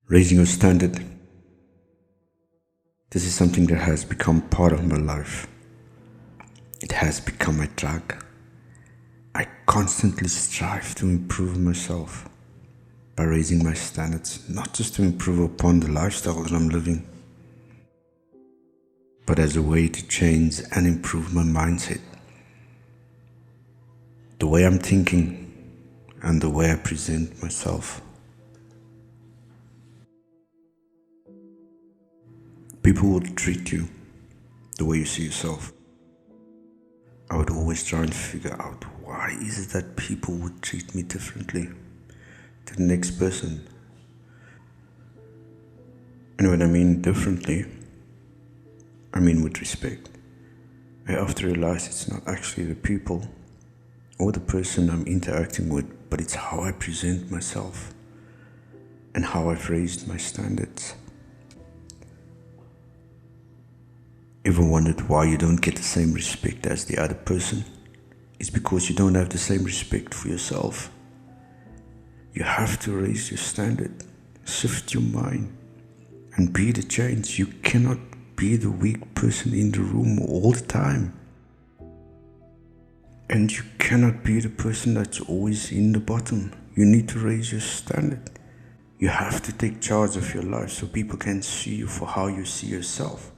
Raising your standard. This is something that has become part of my life. It has become a drug. I constantly strive to improve myself by raising my standards, not just to improve upon the lifestyle that I'm living, but as a way to change and improve my mindset, the way I'm thinking, and the way I present myself. People will treat you the way you see yourself. I would always try and figure out why is it that people would treat me differently to the next person. And when I mean differently, I mean with respect. I often realize it's not actually the people or the person I'm interacting with, but it's how I present myself and how I've raised my standards. Ever wondered why you don't get the same respect as the other person? It's because you don't have the same respect for yourself. You have to raise your standard, shift your mind, and be the change. You cannot be the weak person in the room all the time. And you cannot be the person that's always in the bottom. You need to raise your standard. You have to take charge of your life so people can see you for how you see yourself.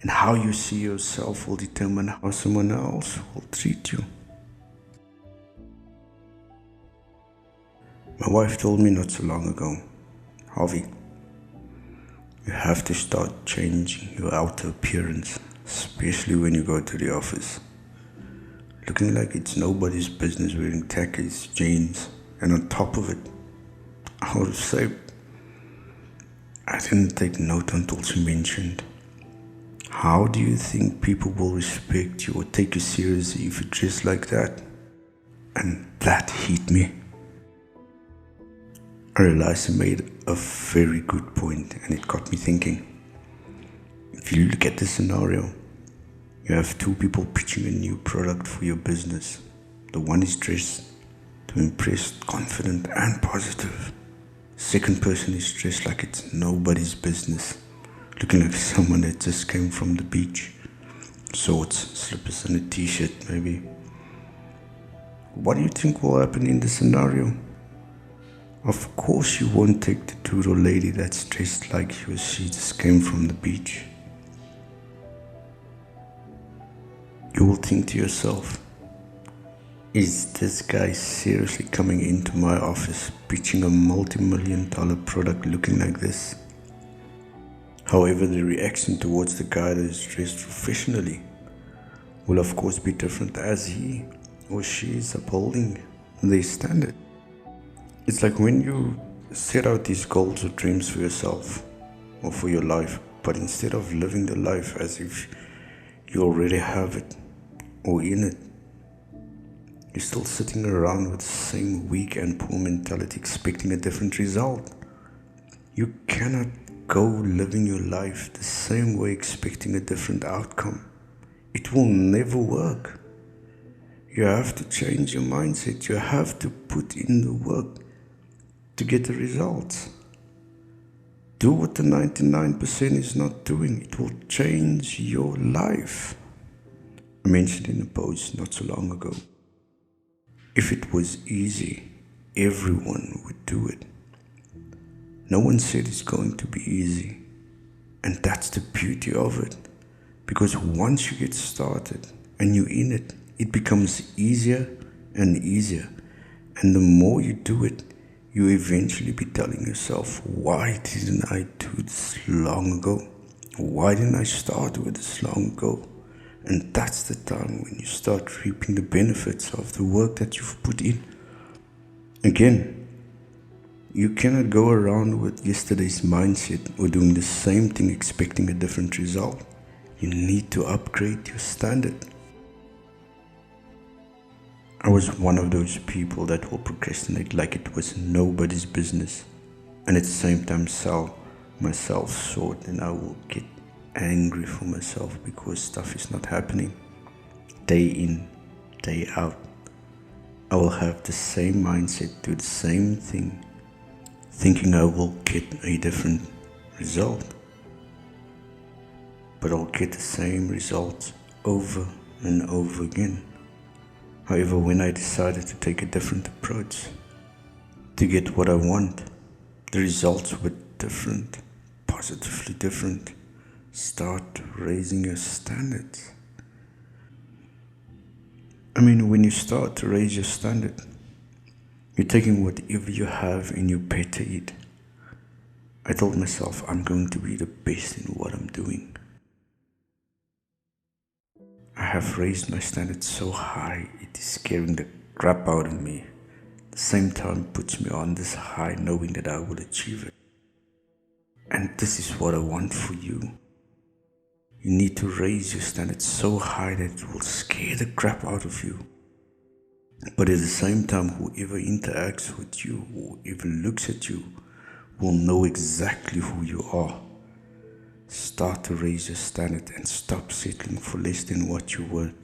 And how you see yourself will determine how someone else will treat you. My wife told me not so long ago, Harvey, you have to start changing your outer appearance, especially when you go to the office. Looking like it's nobody's business wearing khakis, jeans, and on top of it, I would say, I didn't take note until she mentioned, how do you think people will respect you or take you seriously if you dress like that? And that hit me. I realized I made a very good point, and it got me thinking. If you look at the scenario, you have two people pitching a new product for your business. The one is dressed to impress, confident and positive. Second person is dressed like it's nobody's business, looking like someone that just came from the beach. Shorts, slippers and a t-shirt maybe. What do you think will happen in the scenario? Of course you won't take the dude or lady that's dressed like he or she just came from the beach. You will think to yourself, is this guy seriously coming into my office pitching a multi-million-dollar product looking like this? However, the reaction towards the guy that is dressed professionally will of course be different as he or she is upholding their standard. It's like when you set out these goals or dreams for yourself or for your life, but instead of living the life as if you already have it or in it, you're still sitting around with the same weak and poor mentality expecting a different result. You cannot go living your life the same way expecting a different outcome. It will never work. You have to change your mindset. You have to put in the work to get the results. Do what the 99% is not doing. It will change your life. I mentioned in a post not so long ago, if it was easy, everyone would do it. No one said it's going to be easy. And that's the beauty of it. Because once you get started and you're in it, it becomes easier and easier. And the more you do it, you eventually be telling yourself, why didn't I do this long ago? Why didn't I start with this long ago? And that's the time when you start reaping the benefits of the work that you've put in. Again, you cannot go around with yesterday's mindset or doing the same thing expecting a different result. You need to upgrade your standard. I was one of those people that will procrastinate like it was nobody's business, and at the same time sell myself short, and I will get angry for myself because stuff is not happening. Day in, day out, I will have the same mindset, do the same thing thinking I will get a different result. But I'll get the same results over and over again. However, when I decided to take a different approach to get what I want, the results were different, positively different. Start raising your standards. When you start to raise your standard, you're taking whatever you have and you better it. I told myself I'm going to be the best in what I'm doing. I have raised my standards so high, it is scaring the crap out of me. At the same time, it puts me on this high knowing that I will achieve it. And this is what I want for you. You need to raise your standards so high that it will scare the crap out of you. But at the same time, whoever interacts with you, whoever looks at you, will know exactly who you are. Start to raise your standard and stop settling for less than what you're worth.